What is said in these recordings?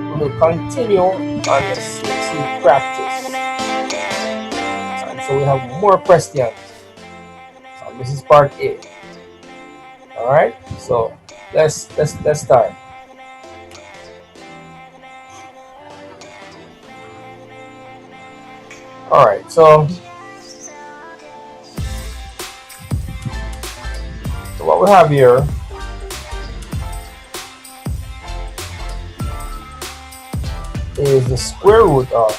we will continue on the CC practice. And so we have more questions. So this is part A. All right. So let's start. All right. So what we have here is the square root of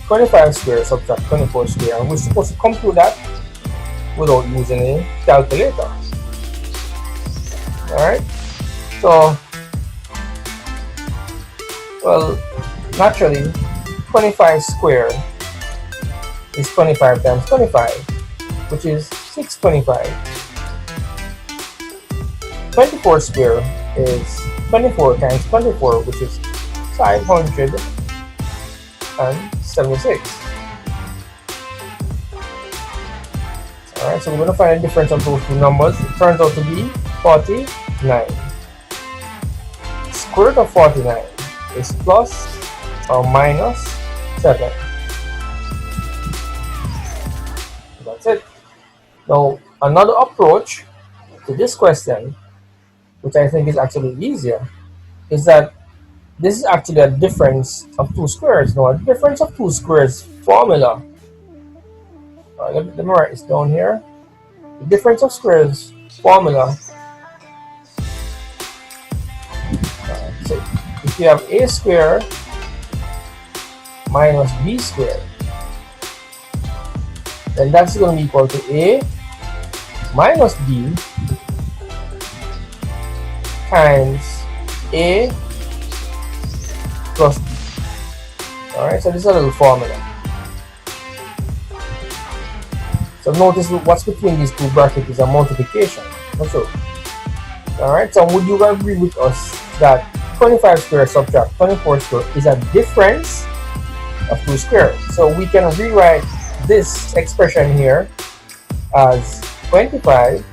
25 squared subtract 24 squared, and we're supposed to compute that without using a calculator. Alright, so, well, naturally, 25 squared is 25 times 25, which is 625. 24 squared is 24 times 24, which is 576. Alright, so we're going to find the difference of those two numbers. It turns out to be 49. Square root of 49 is plus or minus 7. That's it. Now, another approach to this question, which I think is actually easier, is that this is actually a difference of two squares. Now, a difference of two squares formula. Let me write this down here. The difference of squares formula. So if you have a squared minus b squared, then that's going to be equal to a minus b times a plus b. Alright, so this is a little formula. So notice what's between these two brackets is a multiplication. Also, alright, so would you agree with us that 25 squared subtract 24 squared is a difference of two squares? So we can rewrite this expression here as 25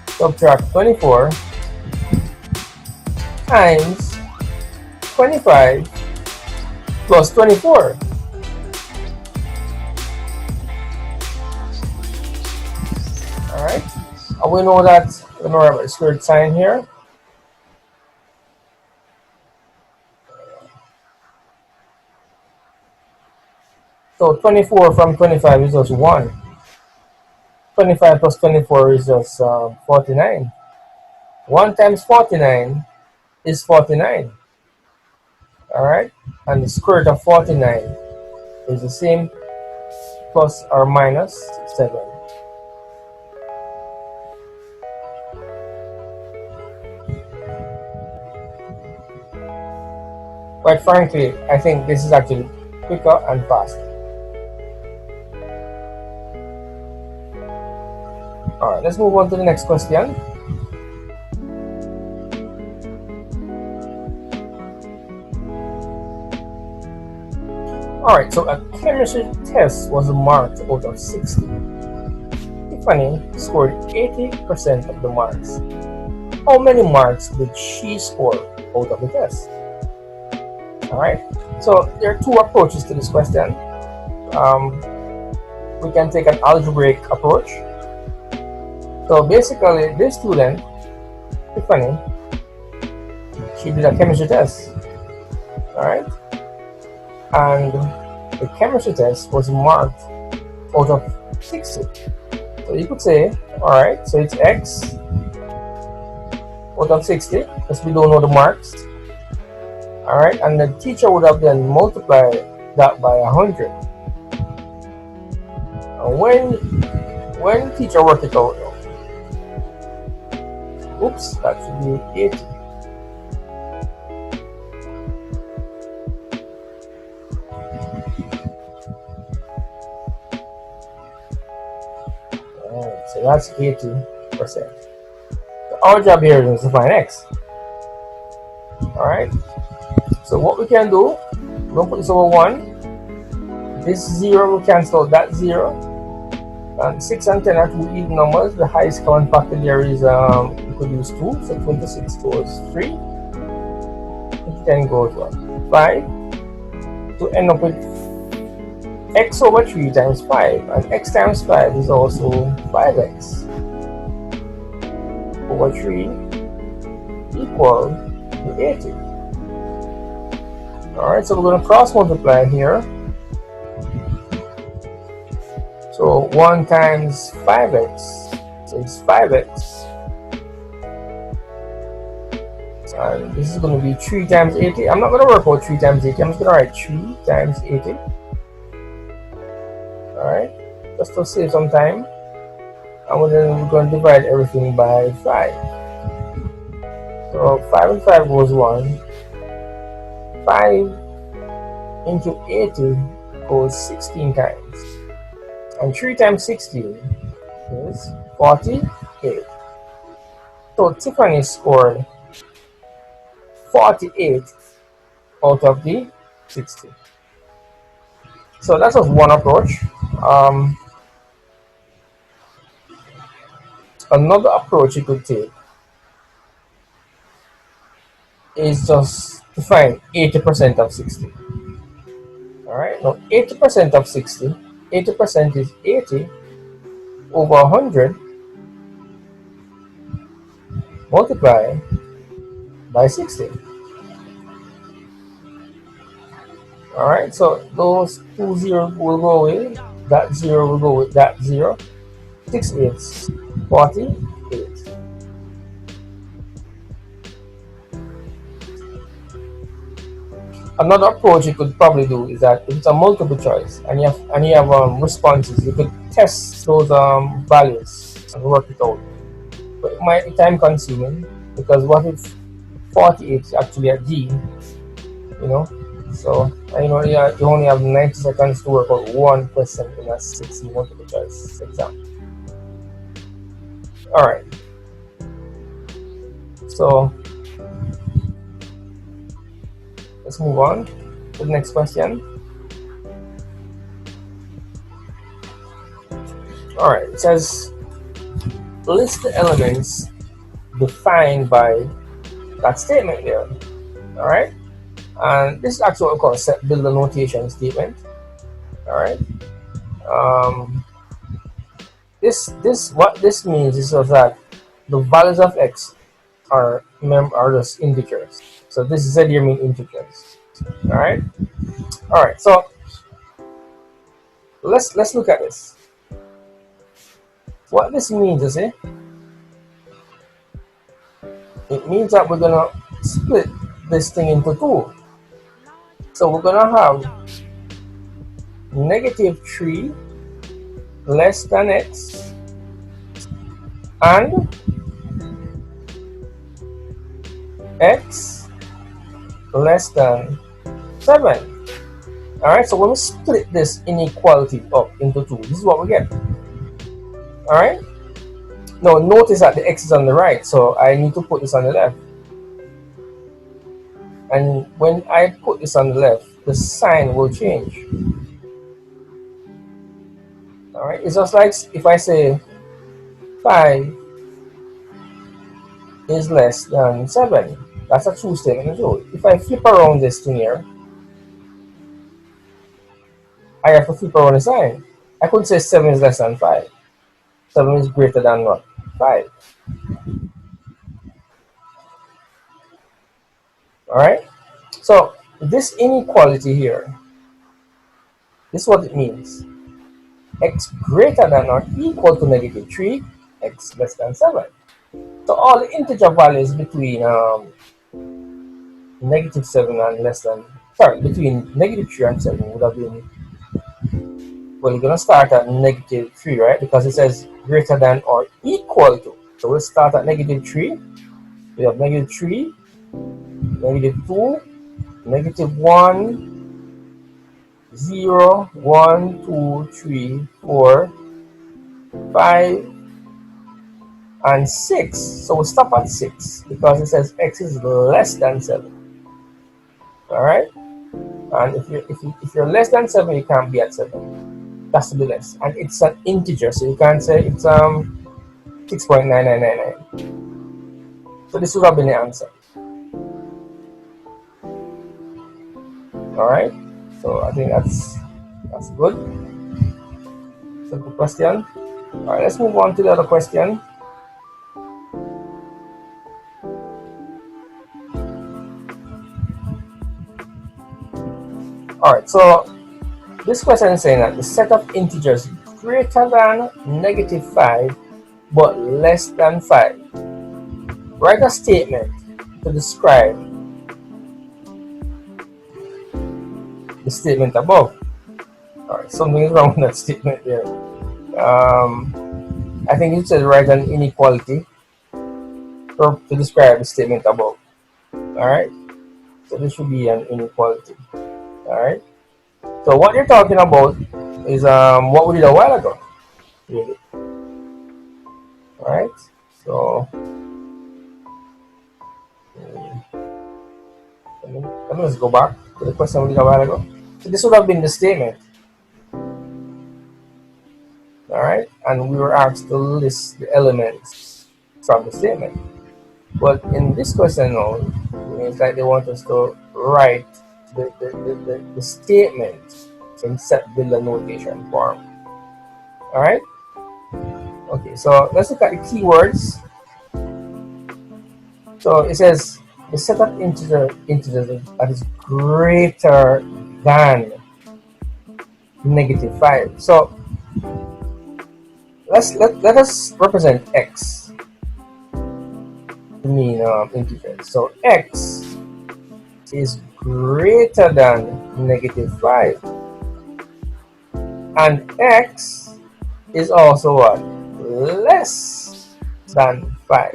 subtract 24 times 25 plus 24. Alright, and we know that we know about the squared sign here. So 24 from 25 is just 1. 25 plus 24 is just 49. 1 times 49 is 49. Alright, and the square root of 49 is the same, plus or minus 7. Quite frankly, I think this is actually quicker and faster. Alright, let's move on to the next question. Alright, so a chemistry test was marked out of 60. Tiffany scored 80% of the marks. How many marks did she score out of the test? Alright, so there are two approaches to this question. We can take an algebraic approach. So basically, this student, Tiffany, she did a chemistry test. Alright, and the chemistry test was marked out of 60. So you could say, alright, so it's x out of 60, because we don't know the marks. Alright, and the teacher would have then multiplied that by 100. And when teacher worked it out, oops, that should be 80. Alright, so that's 80%. So our job here is to find x. Alright, so what we can do, we're going to put this over 1. This 0 will cancel out that 0. And 6 and 10 are two even numbers. The highest common factor there is, we could use 2. So 26 goes 3. it then goes what? 5 to end up with x over 3 times 5, and x times 5 is also 5x over 3 equal to 80. Alright, so we're going to cross multiply here. So 1 times 5x, so it's 5x. And this is going to be 3 times 80. I'm not going to work out 3 times 80. I'm just going to write 3 times 80. Alright, just to save some time. And then we're going to divide everything by 5. So 5 and 5 goes 1. 5 into 80 goes 16 times. And 3 times 16 is 48. So Tiffany scored 48 out of the 60. So that was one approach. Another approach you could take is just to find 80% of 60. Alright, now 80% of 60, 80% is 80 over 100 multiplied by 60. Alright, so those 2 zeros will go away, that 0 will go with that 0. 6 eighths, 48. Another approach you could probably do is that if it's a multiple choice and you have responses, you could test those values and work it out. But it might be time consuming, because what if 48 is actually a D, you know? So you only have 90 seconds to work out one question in a 60 multiple choice exam. Alright, so let's move on to the next question. Alright, it says list the elements defined by that statement there. Alright, and this is actually what we call set builder notation statement. Alright, what this means is that the values of x are just integers. So this is here mean integers. Alright, so let's look at this. What this means is it means that we're gonna split this thing into 2. So we're gonna have -3 less than x and x less than 7. Alright, so when we split this inequality up into 2, this is what we get. Alright, now notice that the x is on the right, so I need to put this on the left. And when I put this on the left, the sign will change. Alright, it's just like if I say 5 is less than 7. That's a true statement. If I flip around this thing here, I have to flip around the sign. I could say 7 is less than 5. 7 is greater than what? 5. Alright? So this inequality here, this is what it means. X greater than or equal to -3, x less than 7. So all the integer values between -7 and less than, between -3 and 7 would have been, well, you're gonna start at -3, right? Because it says greater than or equal to. So we'll start at -3. We have -3, -2, -1, 0, 1, 2, 3, 4, 5, and 6. So we'll stop at 6 because it says x is less than 7. Alright? And if you're less than 7, you can't be at 7. That's to be less. And it's an integer, so you can't say it's 6.9999. So this would have been the answer. All right. So I think that's good. Simple question. All right. Let's move on to the other question. All right. So this question is saying that the set of integers greater than -5 but less than 5. Write a statement to describe the statement above. All right, something is wrong with that statement there. I think it says write an inequality to describe the statement above. All right, so this should be an inequality. All right, so what you're talking about is what we did a while ago, really. All right, so let me just go back to the question we did a while ago. So this would have been the statement. All right, and we were asked to list the elements from the statement. But in this question now, it's like they want us to write the statement in set builder notation form. All right. Okay, so let's look at the keywords. So it says the set of integers that is greater than -5. So let us represent x to mean integers. So x is greater than -5, and x is also what? Less than 5.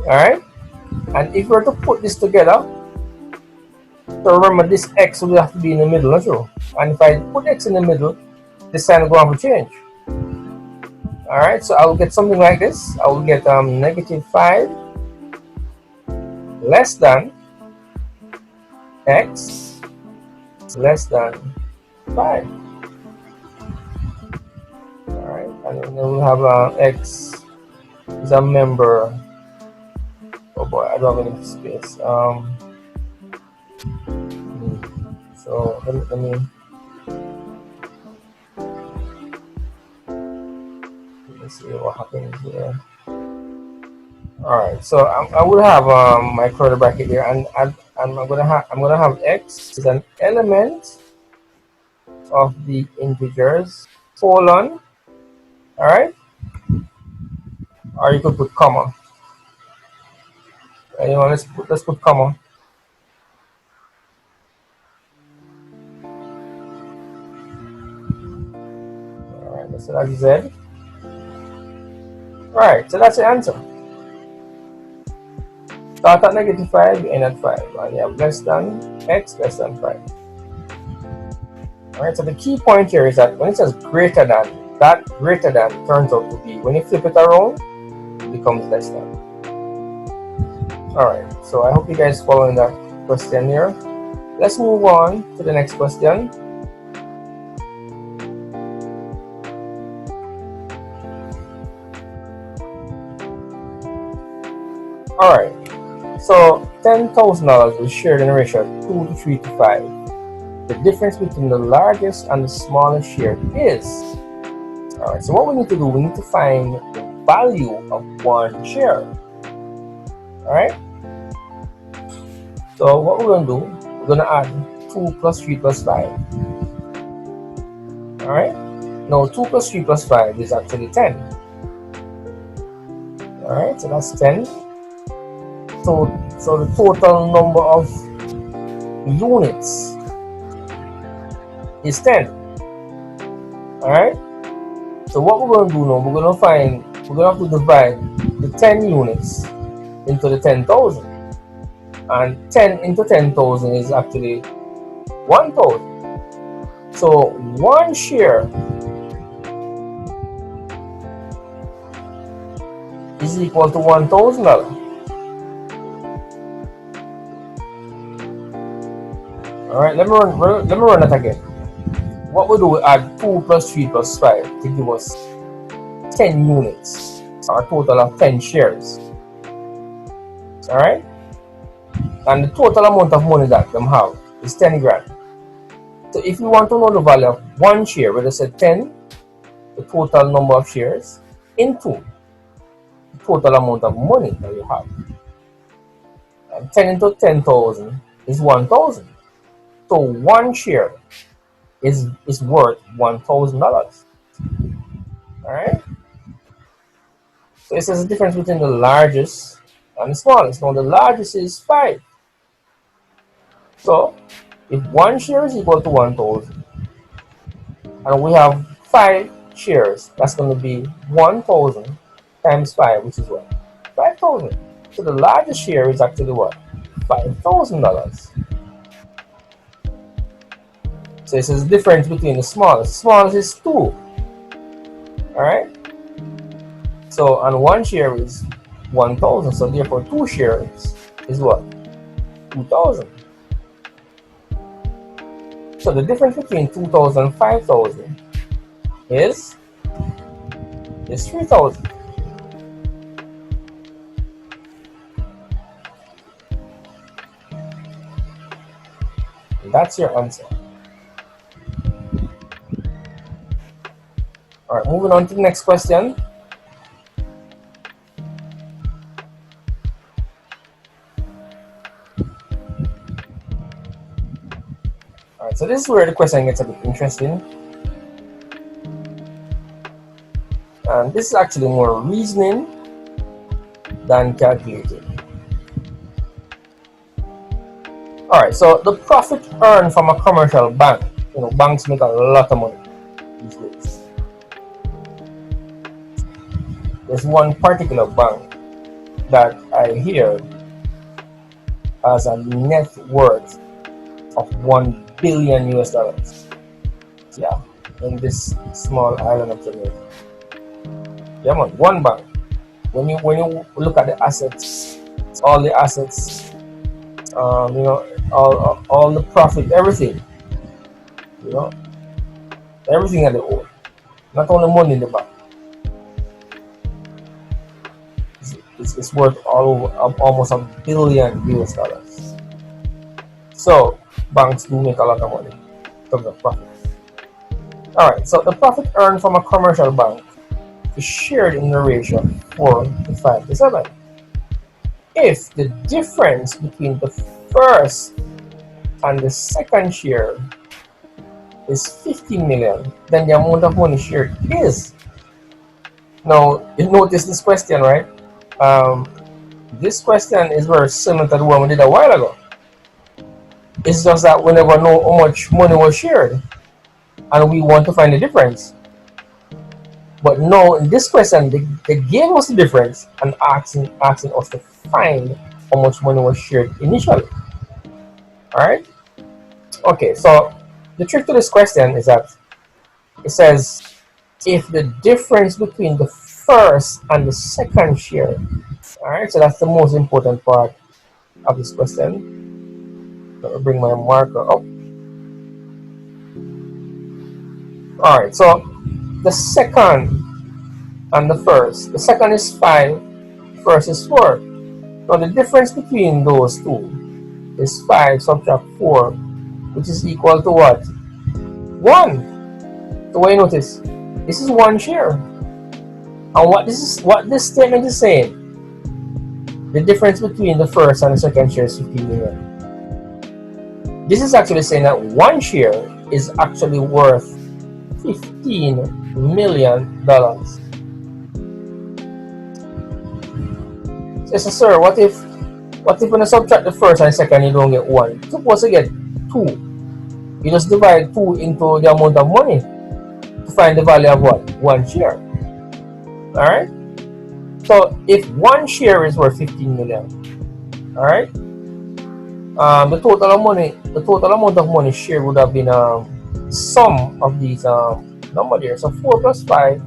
Alright? And if we're to put this together, so remember this x will have to be in the middle, not true? And if I put x in the middle, this sign will go on to change. Alright, so I will get something like this. I will get -5 less than x less than 5. Alright, and then we'll have x is a member. Oh boy, I don't have any space. So let me see what happens here. All right, so I will have my curly bracket here, and I'm gonna have x is an element of the integers colon. All right, or you could put comma. Anyone? Let's put comma. All right, so that's z. All right, so that's the answer. Start at -5, you end at 5, and you have less than x less than 5. All right, so the key point here is that when it says greater than, that greater than turns out to be, when you flip it around, it becomes less than. All right, so I hope you guys following that question here. Let's move on to the next question. All right, so $10,000 is shared in a ratio of 2 to 3 to 5. The difference between the largest and the smallest share is. All right, so what we need to do, we need to find the value of one share. All right, so what we're going to do, we're going to add 2 plus 3 plus 5. All right, now 2 plus 3 plus 5 is actually 10. All right, so that's 10. So the total number of units is 10. All right, so what we're going to do now, we're going to have to divide the 10 units into the 10,000, and 10 into 10,000 is actually 1,000. So one share is equal to $1,000. All right, let me run that again. What we do, we add 2 plus 3 plus 5 to give us 10 units, or a total of 10 shares. All right, and the total amount of money that them have is 10 grand. So if you want to know the value of one share, we just say 10, the total number of shares, into the total amount of money that you have. And 10 into 10,000 is 1,000. So one share is worth $1,000. Alright? So it says the difference between the largest and the smallest. Now the largest is 5. So if one share is equal to 1,000 and we have 5 shares, that's going to be 1,000 times 5, which is what? 5,000. So the largest share is actually what? $5,000. So it says the difference between the smallest. The smallest is 2. Alright? So, and one share is 1,000. So therefore 2 shares is what? 2,000. So the difference between 2,000 and 5,000 is 3,000. That's your answer. Alright, moving on to the next question. Alright, so this is where the question gets a bit interesting. And this is actually more reasoning than calculating. Alright, so the profit earned from a commercial bank. You know, banks make a lot of money these days. There's one particular bank that I hear has a net worth of $1 billion US. Yeah, in this small island of Jamaica. Yeah, man, one bank. When you look at the assets, all the assets, you know, all the profit, everything, you know, everything that they own, not only money in the bank. It's worth almost $1 billion US. So banks do make a lot of money in terms of profit. Alright, so the profit earned from a commercial bank is shared in the ratio 4 to 5 to 7. If the difference between the first and the second share is 15 million, then the amount of money shared is. Now, you notice this question, right? This question is very similar to the one we did a while ago. It's just that we never know how much money was shared, and we want to find the difference. But now in this question, they gave us the difference and asking us to find how much money was shared initially. Alright? Okay, so the trick to this question is that it says if the difference between the first and the second share. Alright, so that's the most important part of this question. Let me bring my marker up. Alright, so the second and the first. The second is 5, first is 4. Now the difference between those two is 5 subtract 4, which is equal to what? 1. So what you notice? This is one share. And what this statement is saying, the difference between the first and the second share is 15 million. This is actually saying that one share is actually worth $15 million. So, sir, what if when you subtract the first and the second you don't get 1? Suppose you get 2. You just divide 2 into the amount of money to find the value of what? 1 share. Alright? So if 1 share is worth 15 million, alright? The total amount of money shared would have been sum of these number there. So 4 plus 5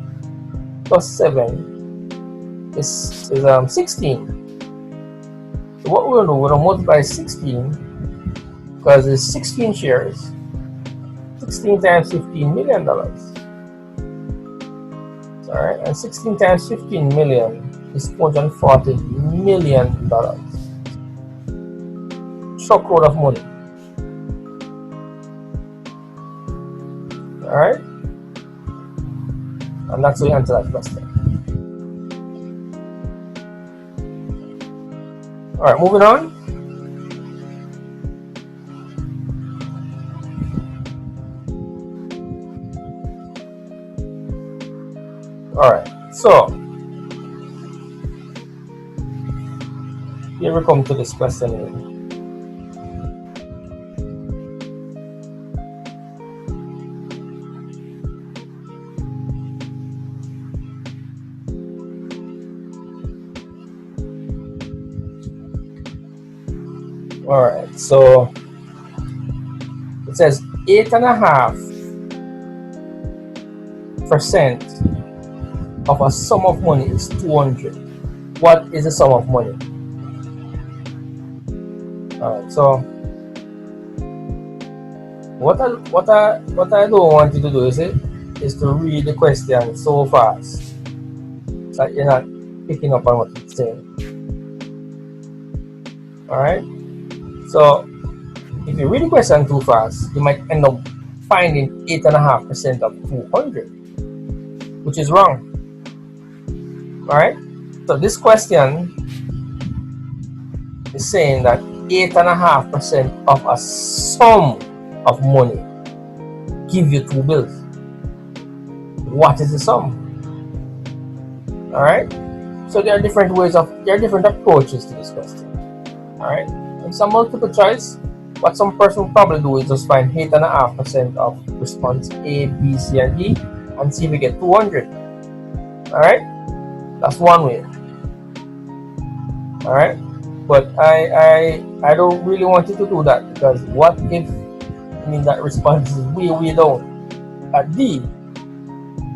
plus 7 is 16. So what we're going to do, we're going to multiply 16 because it's 16 shares. 16 times $15 million. Alright, and 16 times 15 million is $240 million. truckload of money. Alright? And that's how you answer that question. Alright, moving on. Alright, so here we come to this question here. Alright, so it says 8.5% of a sum of money is 200. What is the sum of money? Alright, so what I don't want you to do is to read the question so fast that you're not picking up on what it's saying. Alright? So if you read the question too fast, you might end up finding 8.5% of 200, which is wrong. Alright? So this question is saying that 8.5% of a sum of money give you two bills. What is the sum? Alright? So there are different approaches to this question. Alright? And some multiple choice, what some person will probably do is just find 8.5% of response A, B, C, and D and see if we get 200. Alright? That's one way. Alright? But I don't really want you to do that, because what if that response is way down at D?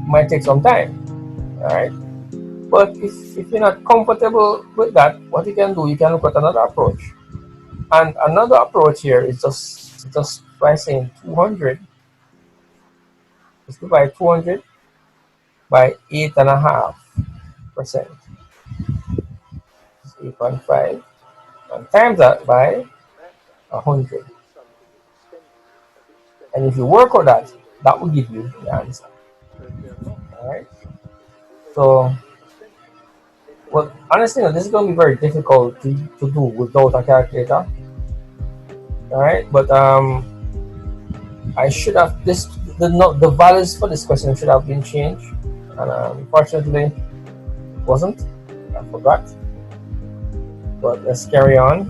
Might take some time. Alright? But if you're not comfortable with that, what you can do, you can look at another approach. And another approach here is just by saying 200. Just divide 200 by 8.5%. 8.5. And times that by 100. And if you work on that, that will give you the answer. Alright? So, well, honestly, this is going to be very difficult to do without a calculator. Alright? But I should have the values for this question should have been changed, and unfortunately it wasn't. I forgot. But let's carry on.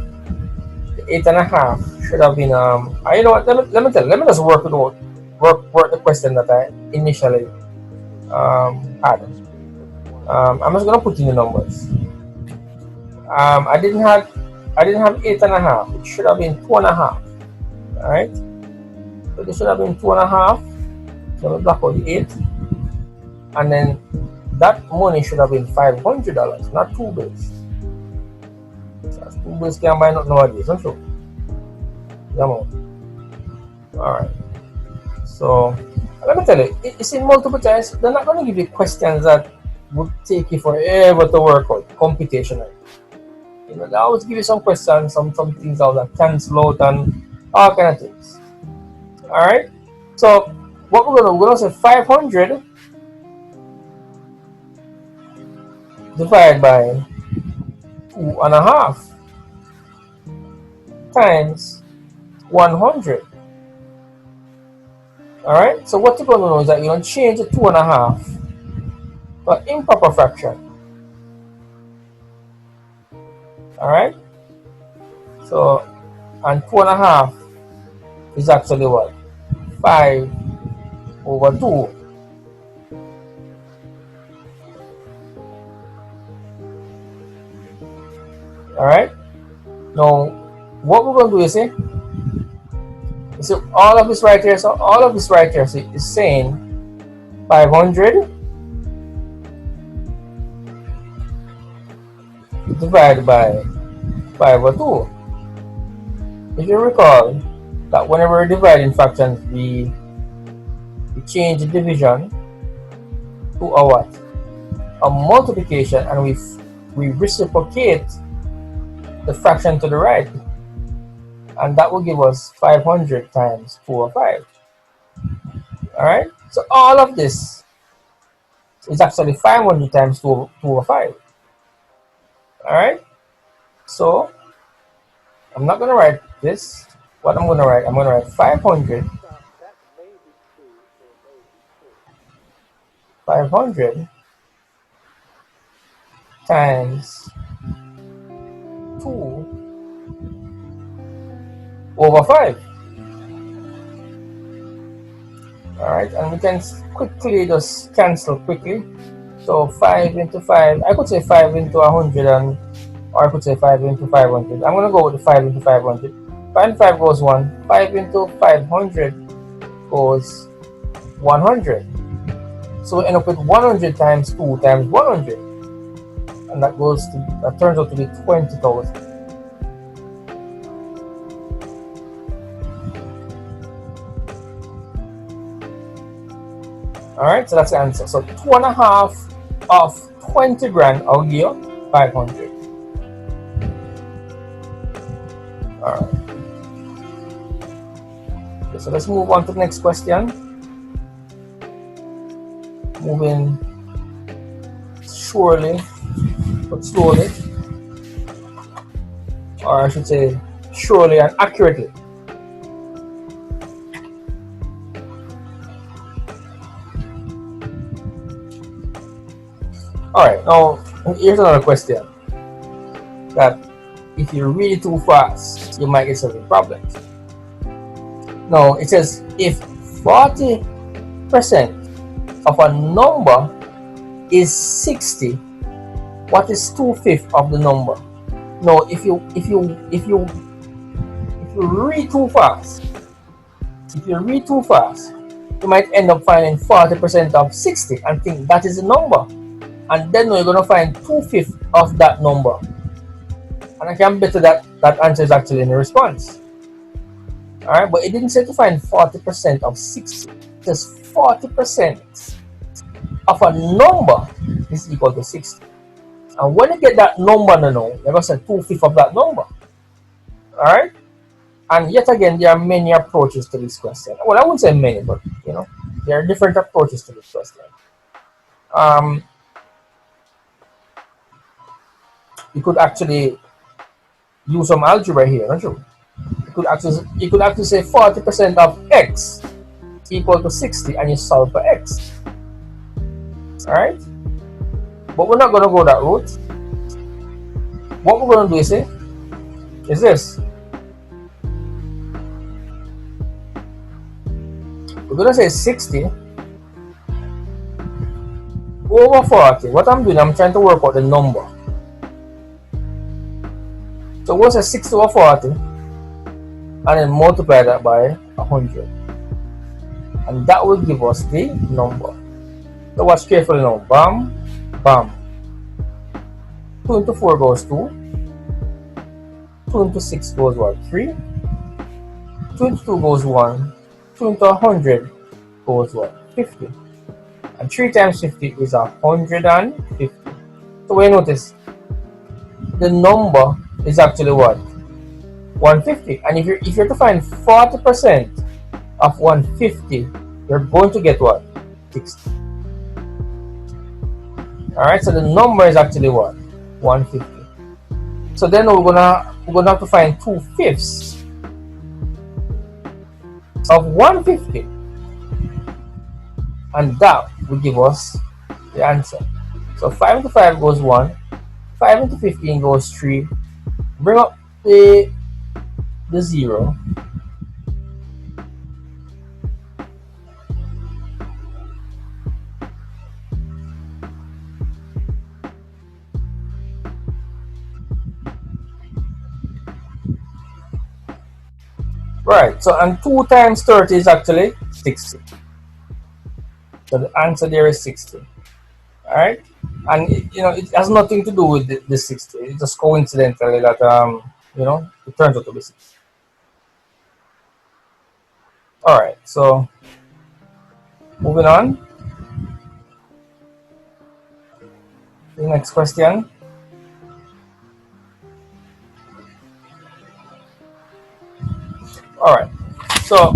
The 8.5 should have been you know what, let me just work the question that I initially had. I'm just gonna put in the numbers. I didn't have 8.5. It should have been 2.5. Alright? So this should have been 2.5. So we block out the 8. And then that money should have been $500, not 2 bills. So 2 bills can't buy nothing nowadays, don't you? Alright. So let me tell you, it's in multiple choice. They're not going to give you questions that would take you forever to work out computationally. They always give you some questions, some things out that cancel out and all kind of things. Alright? So what we're going to say 500 divided by 2.5 times 100. Alright? So what you're going to know is that you're going to change the 2.5 to an improper fraction. Alright? So, and 2.5 is actually what? 5/2. Alright? Now, what we're going to do is all of this right here, is saying 500 divided by 5/2. If you recall that whenever we're dividing fractions, we change the division to a what? A multiplication, and we reciprocate the fraction to the right. and that will give us 500 times 2 over 5. All right, so all of this is actually 500 times 2 over 5. All right, so I'm not going to write this. What I'm going to write, I'm going to write 500 times 2 over 5. All right, and we can quickly just cancel quickly. So 5 into 5, I could say 5 into 100, or I could say 5 into 500. I'm going to go with the 5 into 500. 5 into 5 goes 1. 5 into 500 goes 100. So we end up with 100 times 2 times 100. And that turns out to be 20,000. Alright, so that's the answer. So 2.5 of 20 grand, I'll give you 500. Alright. Okay, so let's move on to the next question. Moving surely, but slowly. Or I should say, surely and accurately. Alright, now here's another question that if you read it too fast, you might get some problems. Now it says if 40% of a number is 60, what is 2/5 of the number? Now if you read too fast, you might end up finding 40% of 60 and think that is the number. And then you're going to find 2/5 of that number. And I can bet that that answer is actually in the response. Alright, but it didn't say to find 40% of 60. It says 40% of a number is equal to 60. And when you get that number, you're going to say 2/5 of that number. Alright? And yet again, there are many approaches to this question. Well, I wouldn't say many, but there are different approaches to this question. You could actually use some algebra here, don't you? You could actually say 40% of x equal to 60 and you solve for x. Alright? But we're not going to go that route. What we're going to do is this. We're going to say 60 over 40. What I'm doing, I'm trying to work out the number. So we'll say 60 over 40 and then multiply that by 100. And that will give us the number. So watch carefully now. Bam, bam. 2 into 4 goes 2. 2 into 6 goes what? 3. 2 into 2 goes 1. 2 into 100 goes what? 50. And 3 times 50 is 150. So when you notice, the number is actually what? 150. And if you're to find 40% of 150, you're going to get what? 60. Alright, so the number is actually what? 150. So then we're gonna have to find 2/5 of 150. And that will give us the answer. So 5 into 5 goes 1. 5 into 15 goes 3. Bring up the 0. Right, so and 2 times 30 is actually 60. So the answer there is 60. Alright? And it has nothing to do with the 60. It's just coincidentally that it turns out to be 60. Alright, so moving on. The next question. All right. So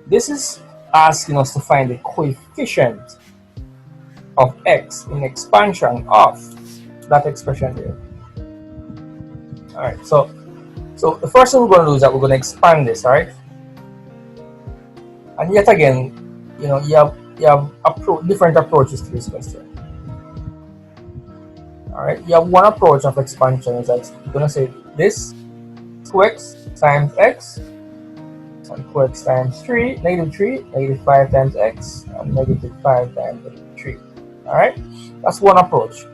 this is asking us to find the coefficient of x in expansion of that expression there. All right. So the first thing we're going to do is that we're going to expand this. All right. And yet again, you have different approaches to this question. All right. You have one approach of expansion is that you're going to say this 2x times x and 2x times 3, negative 5 times x, and negative 5 times negative 3. All right, that's one approach.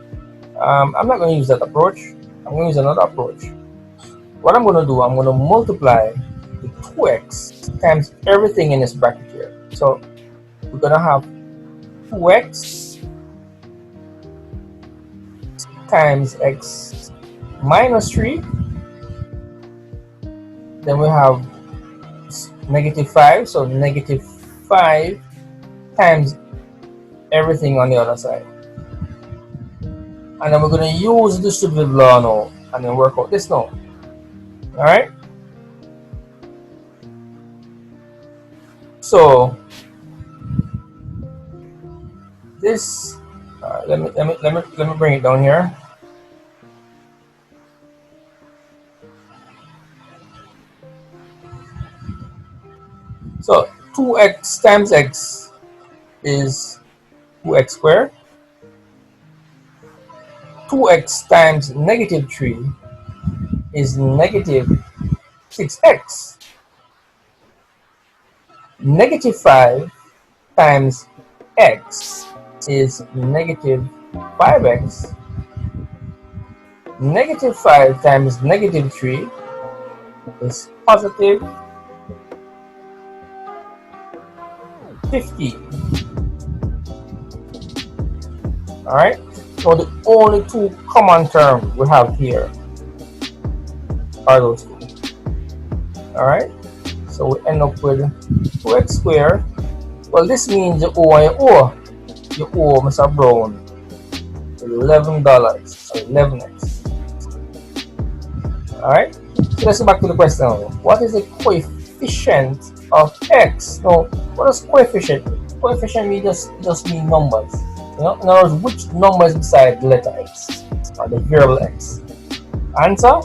I'm not going to use that approach. I'm going to use another approach. What I'm going to do, I'm going to multiply the 2x times everything in this bracket here. So we're going to have 2x times x minus 3. Then we have negative 5, so negative 5 times everything on the other side. And then we're going to use the distributive law now and then work out this now. Alright? So this let me bring it down here. So 2x times x is 2x squared. 2x times negative 3 is negative 6x. Negative 5 times x is negative 5x. Negative 5 times negative 3 is positive 50. Alright, so the only two common terms we have here are those two. Alright, so we end up with 2x squared. Well, this means you owe and you owe Mr. Brown $11 or 11x. Alright, so let's go back to the question. What is the coefficient of x? Now, what does coefficient mean? Coefficient mean just mean numbers. In other words, which numbers beside the letter x or the variable x? Answer,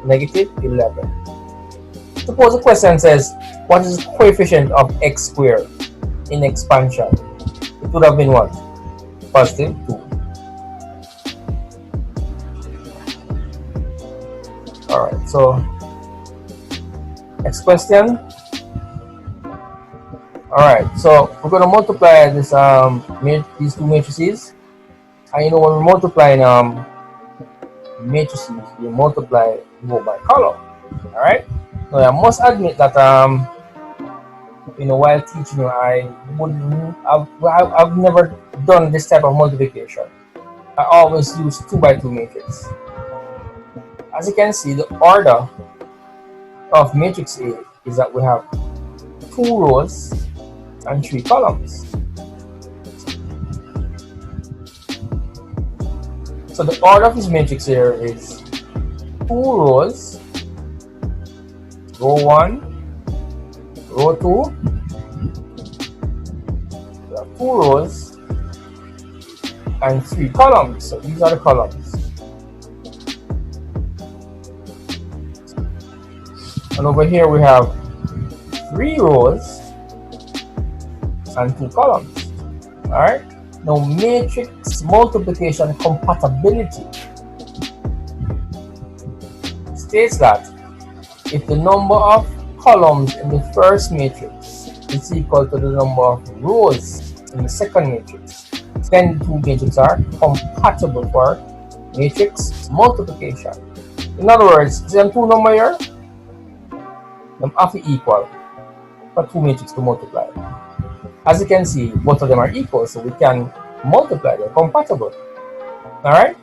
negative 11. Suppose the question says, what is the coefficient of x squared in expansion? It would have been what? Positive 2. Alright, so next question. Alright, so we're going to multiply this these two matrices. And when we multiply matrices, we multiply row by column. Alright, now I must admit that while teaching, I've never done this type of multiplication. I always use 2 by 2 matrix. As you can see, the order of matrix A is that we have 2 rows and 3 columns. So the order of this matrix here is 2 rows, row 1, row 2, we have 2 rows and 3 columns. So these are the columns. And over here we have 3 rows and 2 columns. Alright, now matrix multiplication compatibility states that if the number of columns in the first matrix is equal to the number of rows in the second matrix, then the two matrices are compatible for matrix multiplication. In other words, is there 2 number here? Them have to equal for 2 matrices to multiply. As you can see, both of them are equal, so we can multiply. They're compatible. Alright?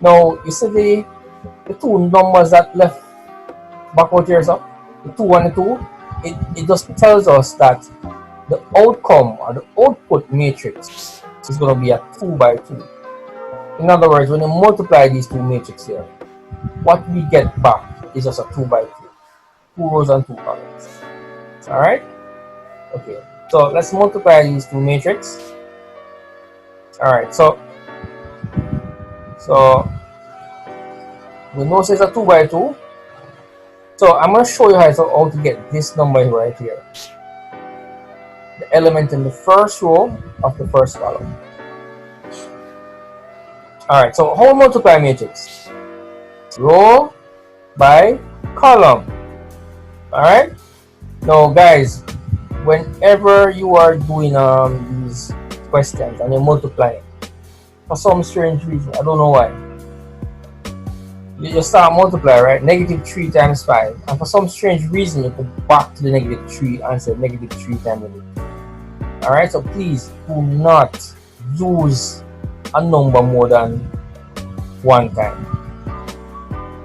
Now, you see the 2 numbers that left back out here, so the 2 and the 2, it just tells us that the outcome or the output matrix is going to be a 2 by 2. In other words, when you multiply these 2 matrices here, what we get back is just a 2 by 2. 2 rows and 2 columns. All right. Okay. So let's multiply these two matrix. All right. So we know it's a 2 by 2. So I'm going to show you how to get this number right here. The element in the first row of the first column. All right. So how we multiply matrix? Row by column. All right. Now, guys, whenever you are doing these questions and you're multiplying, for some strange reason, I don't know why, you start multiply, right? Negative 3 times 5, and for some strange reason you go back to the negative 3 and say negative 3 times negative 3. All right. So please do not use a number more than one time.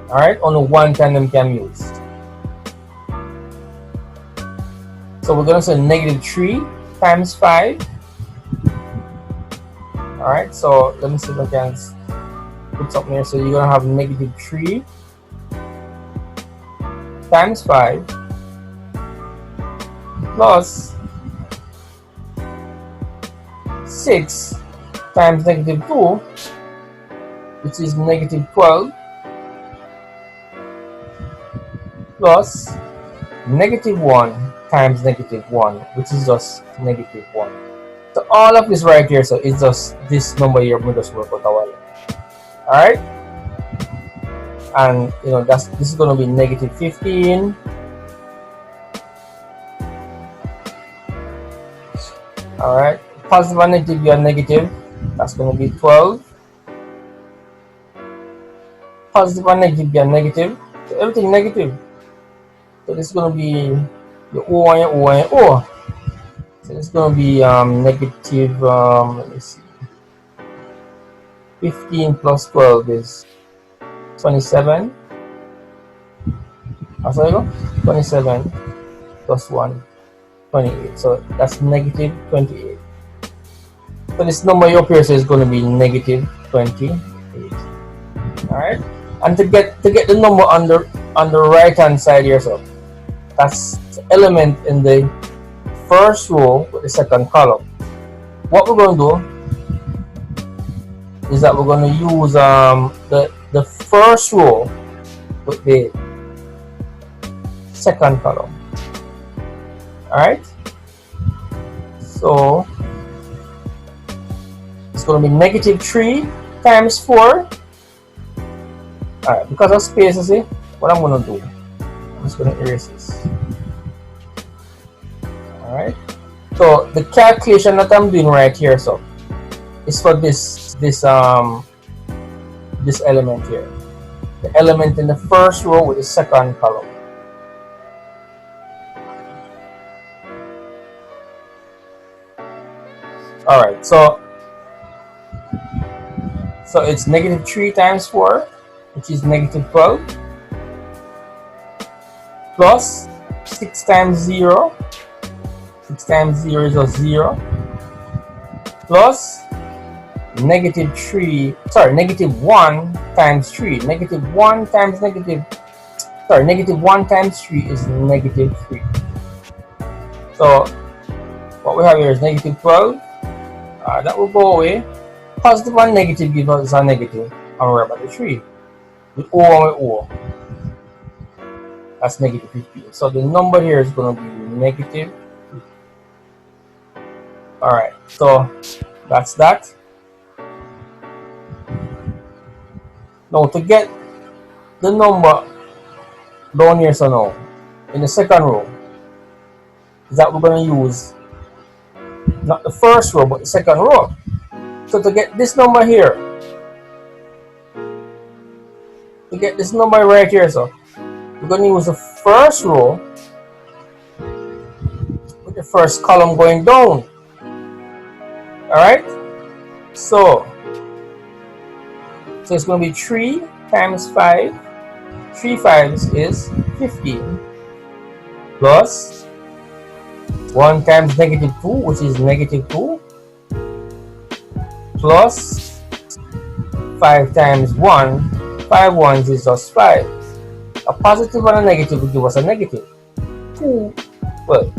All right. Only one time them can use. So we're going to say negative 3 times 5. All right. So let me see if I can put something here. So you're going to have negative 3 times 5 plus 6 times negative 2, which is negative 12, plus negative 1 times negative 1, which is just negative 1. So all of this right here, so it's just this number here, we just work out our life. All right. And you know, this is going to be negative 15. All right. Positive and negative, you are negative. That's going to be 12. Positive and negative, you are negative. So everything negative. So this is going to be your O and your O and your O. So it's going to be negative, let me see. 15 plus 12 is 27. How do I go? 27 plus 1, 28. So that's negative 28. So this number up here is going to be negative 28. All right. And to get the number on the right hand side here, so that's the element in the first row with the second column. What we're going to do is that we're going to use the first row with the second column. All right. So it's going to be negative 3 times 4. All right. Because of space, you see, what I'm going to do, I'm just going to erase this. All right. So the calculation that I'm doing right here, so is for this element here, the element in the first row with the second column. All right. So it's negative 3 times 4, which is negative 12, plus 6 times 0. 6 times 0 is a 0, plus negative 1 times 3. Negative 1 times negative 1 times 3 is negative 3. So what we have here is negative 12. That will go away. Positive and negative give us a negative, and we're about the 3. With O and with O, that's negative 15. So the number here is going to be negative 15. All right. So that's that. Now to get the number down here, so now in the second row, is that we're going to use not the first row but the second row. So to get this number here, to get this number right here, so we're going to use the first row with the first column going down. All right. So it's going to be 3 times 5. 3 5s is 15, plus 1 times negative 2, which is negative 2, plus 5 times 1. 5 ones is just 5. A positive and a negative will give us a negative. 2, well,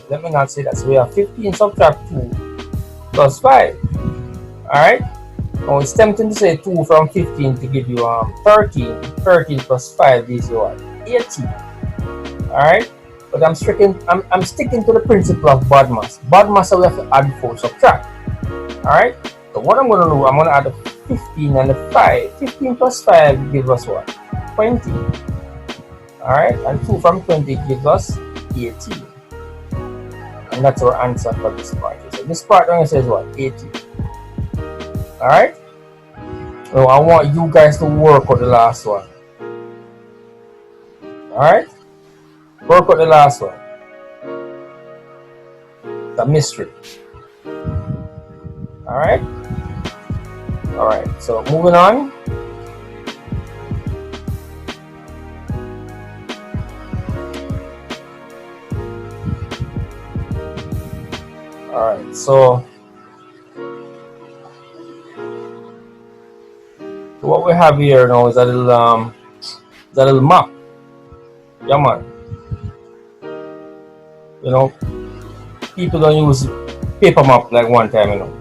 let me not say that. So we have 15 subtract 2 plus 5. Alright? Now it's tempting to say 2 from 15 to give you 13. 13 plus 5 gives you what? 18. Alright? But I'm sticking to the principle of BODMAS. BODMAS, we have to add 4 subtract. Alright? So what I'm going to do, I'm going to add the 15 and the 5. 15 plus 5 gives us what? 20. Alright? And 2 from 20 gives us 18. And that's our answer for this part. So this part I'm going to say is what? 18. Alright? So I want you guys to work out the last one. Alright? Work out the last one. The mystery. Alright? Alright, so moving on. Alright, so what we have here now is a little map. Yeah, man. People don't use paper map like one time,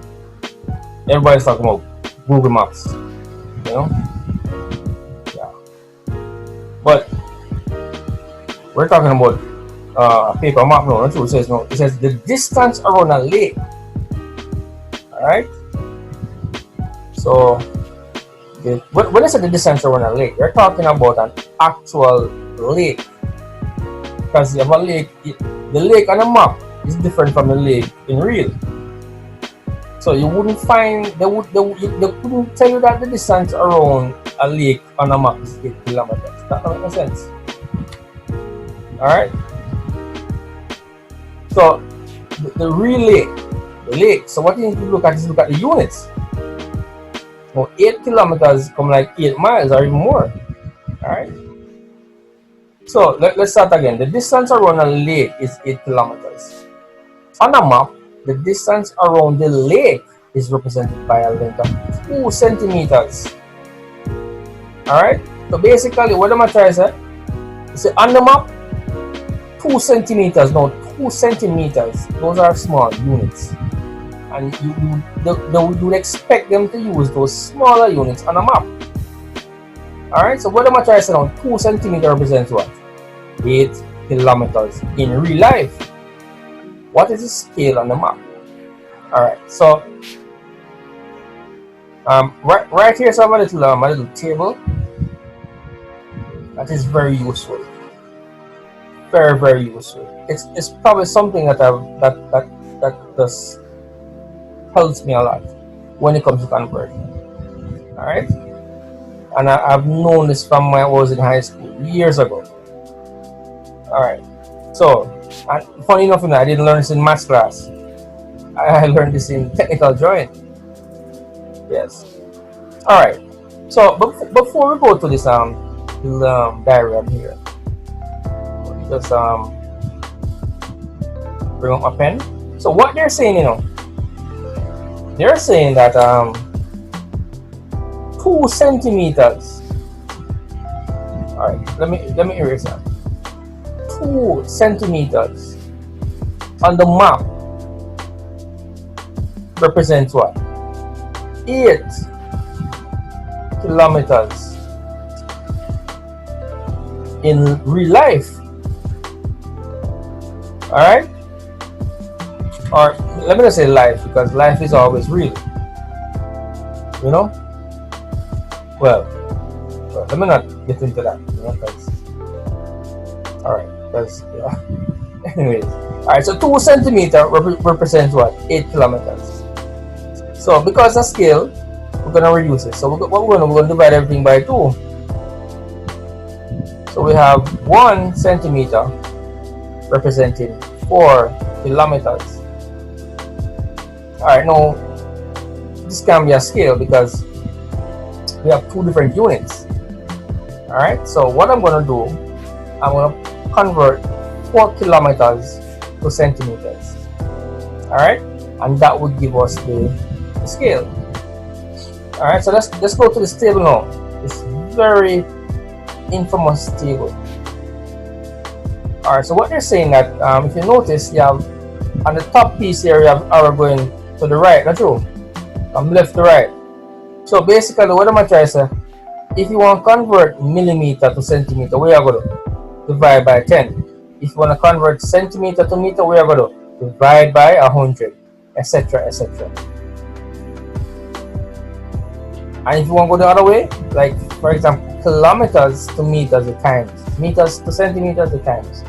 Everybody's talking about Google Maps, Yeah. But we're talking about a paper map now. That's what it says now. It says the distance around a lake. Alright? So when I say the distance around a lake, you're talking about an actual lake. Because you have a lake, the lake on a map is different from the lake in real. So you wouldn't find, they couldn't tell you that the distance around a lake on a map is 8 kilometers. That doesn't make sense. Alright? So the real lake, so what you need to look at is look at the units. Now 8 kilometers come like 8 miles or even more. Alright? So let's start again. The distance around a lake is 8 kilometers. On a map, the distance around the lake is represented by a length of 2 centimeters. Alright? So basically, what am I trying to say? You see, on the map, 2 centimeters. Now, 2 centimeters, those are small units. And you would expect them to use those smaller units on a map. Alright? So what am I trying to say now? 2 centimeters represents what? 8 kilometers in real life. What is the scale on the map? Alright, so right here, so I have a little table that is very useful, very, very useful. It's probably something that just helps me a lot when it comes to converting. Alright, and I've known this from when I was in high school years ago. Alright, so, and funny enough, I didn't learn this in math class. I learned this in technical drawing. Yes. Alright. So before we go to this little diagram here, just bring up my pen. So what they're saying, they're saying that 2 centimeters. Alright, let me erase that. 2 centimeters on the map represents what? 8 kilometers in real life. Alright? Or let me just say life, because life is always real. Well, let me not get into that, alright, because anyways. Alright, so 2 centimeters represents what? 8 kilometers. So because of scale, we're going to reduce it. So what we're going to divide everything by 2. So we have 1 centimeter representing 4 kilometers. Alright, now this can be a scale because we have 2 different units. Alright, so what I'm going to do, I'm going to convert 4 kilometers to centimeters. Alright, and that would give us the scale. Alright, so let's go to this table now. It's very, infamous table. Alright, so what they're saying that if you notice, you have on the top piece here, you have arrow going to the right, not true? From left to right. So basically, what am I trying to say? If you want to convert millimeter to centimeter, where you going to divide by 10. If you want to convert centimeter to meter, where you going to divide by 100, etc., etc. And if you want to go the other way, like for example, kilometers to meters the times, meters to centimeters the times.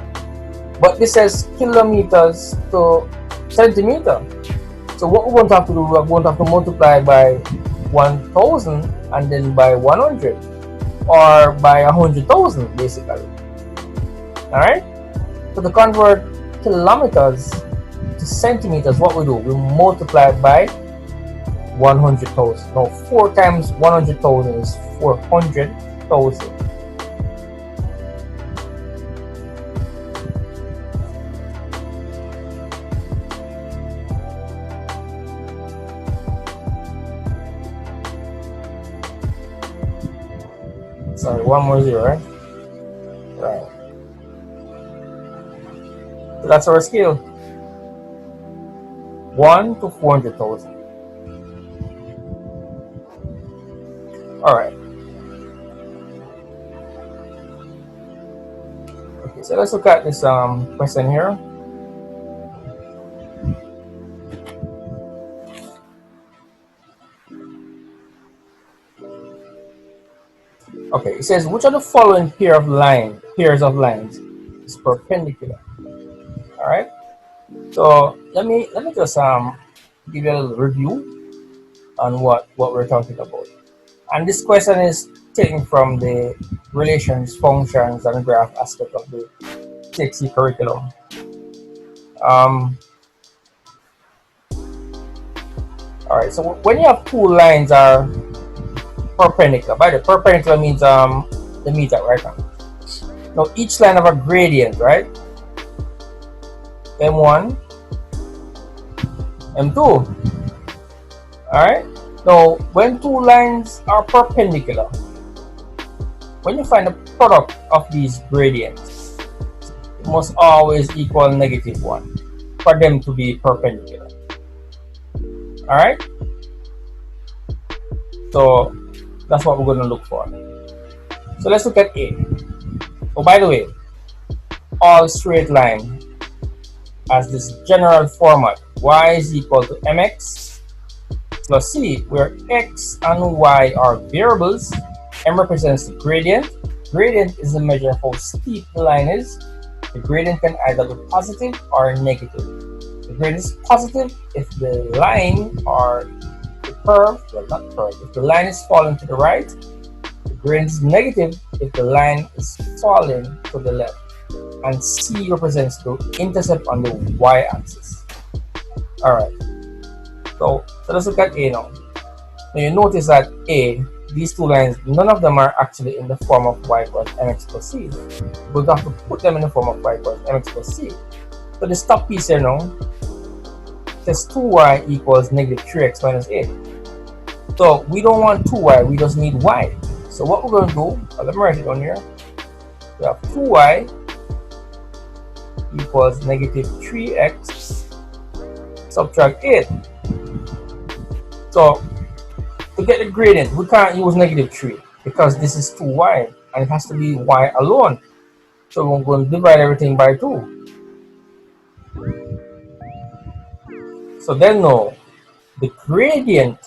But this says kilometers to centimeter. So what we're going to have to do, we're going to have to multiply by 1000 and then by 100 or by 100,000 basically. Alright? So to convert kilometers to centimeters, what we do, we multiply by 100,000. Now 4 times 100,000 is 400,000. Sorry, one more zero, right? Right. So that's our scale. 1 to 400,000. Alright. Okay, so let's look at this question here. Okay, it says which of the following pairs of lines is perpendicular? Alright. So let me just give you a little review on what we're talking about. And this question is taken from the relations, functions, and graph aspect of the TXT curriculum. Alright, so when you have two lines are perpendicular, by the perpendicular means the meter, right? Now each line have a gradient, right? M1, M2. Alright? Now when two lines are perpendicular, when you find the product of these gradients, it must always equal -1 for them to be perpendicular. Alright? So that's what we're going to look for. So let's look at A. Oh, by the way, all straight line has this general format: y is equal to mx plus c, where x and y are variables. M represents the gradient. Gradient is the measure of how steep the line is. The gradient can either be positive or negative. The gradient is positive if the line or the curve, well not curve, if the line is falling to the right. The gradient is negative if the line is falling to the left. And C represents the intercept on the y-axis. Alright, so let's look at A now. Now you notice that A, these two lines, none of them are actually in the form of y equals mx plus c. We're going to have to put them in the form of y equals mx plus c. So this top piece here now says 2y equals -3x minus 8. So we don't want 2y, we just need y. So what we're going to do, let me write it down here. We have 2y equals -3x subtract 8. So to get the gradient, we can't use -3 because this is 2y and it has to be y alone. So we're going to divide everything by 2. So then now, the gradient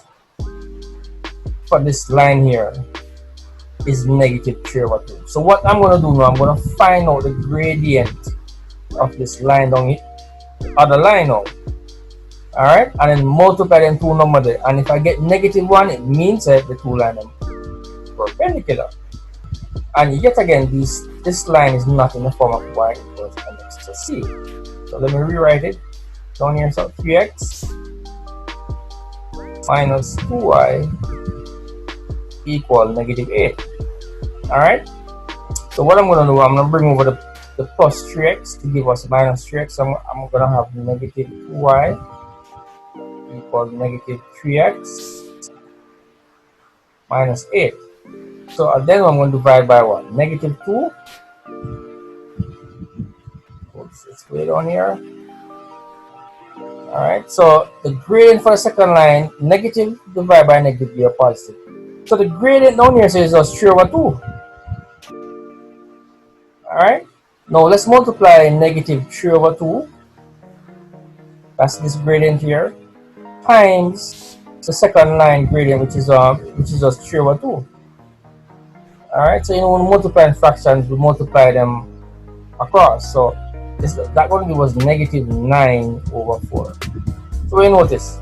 for this line here is -3/2. So what I'm going to do now, I'm going to find out the gradient of this line down here, other line now. Alright, and then multiply them two numbers there. And if I get -1, it means that the two lines are perpendicular. And yet again, this line is not in the form of y equals mx plus c. So let me rewrite it down here. So 3x minus 2y equal -8. Alright, so what I'm going to do, I'm going to bring over the plus 3x to give us -3x. So I'm going to have -2y equal -3x minus 8. So then I'm going to divide by what? Negative 2. Oops, it's way down here. Alright, so the gradient for the second line, negative divided by negative, be a positive. So the gradient down here says just 3 over 2. Alright, now let's multiply negative 3 over 2. That's this gradient here, times the second line gradient, which is just 3 over 2. Alright, so when we multiply fractions, we multiply them across. So that one was negative 9 over 4. So you notice,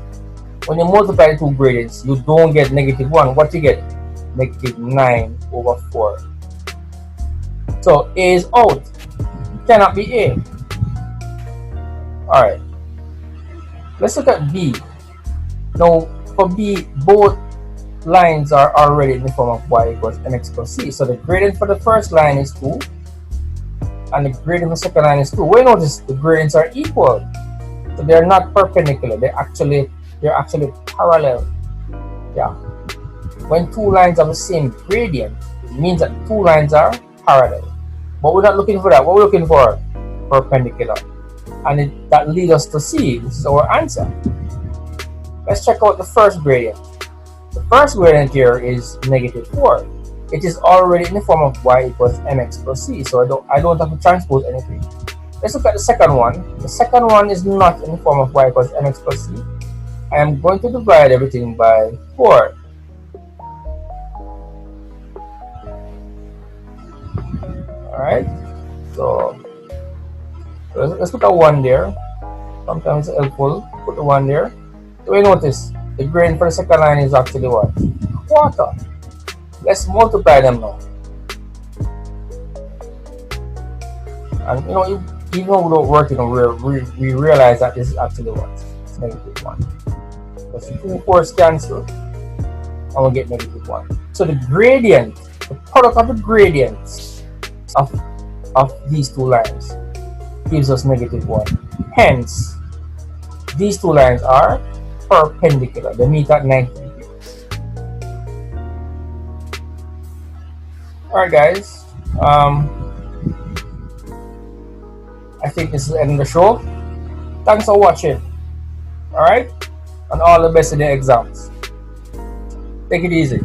when you multiply the two gradients, you don't get negative 1. What you get? Negative 9 over 4. So A is out. It cannot be A. Alright. Let's look at B. Now, for B, both lines are already in the form of y equals mx plus c. So the gradient for the first line is 2, and the gradient for the second line is 2. Well, notice the gradients are equal. So they're not perpendicular. They're actually parallel. Yeah. When two lines have the same gradient, it means that two lines are parallel. But we're not looking for that. What we're looking for? Perpendicular. And that leads us to C. This is our answer. Let's check out the first gradient. The first gradient here is negative 4. It is already in the form of y equals mx plus c. So I don't have to transpose anything. Let's look at the second one. The second one is not in the form of y equals mx plus c. I am going to divide everything by 4. Alright, so let's put a 1 there. Sometimes it's helpful. Put a 1 there. So you notice the gradient for the second line is actually what? Quarter. Let's multiply them now. And even though we don't work, we realize that this is actually what? It's negative 1. Because the 2 4's cancel, and we'll get negative 1. So the gradient, the product of the gradients of these two lines gives us negative 1. Hence, these two lines are perpendicular. They meet at 90 degrees. Alright guys, I think this is the end of the show. Thanks for watching. Alright, and all the best in the exams. Take it easy.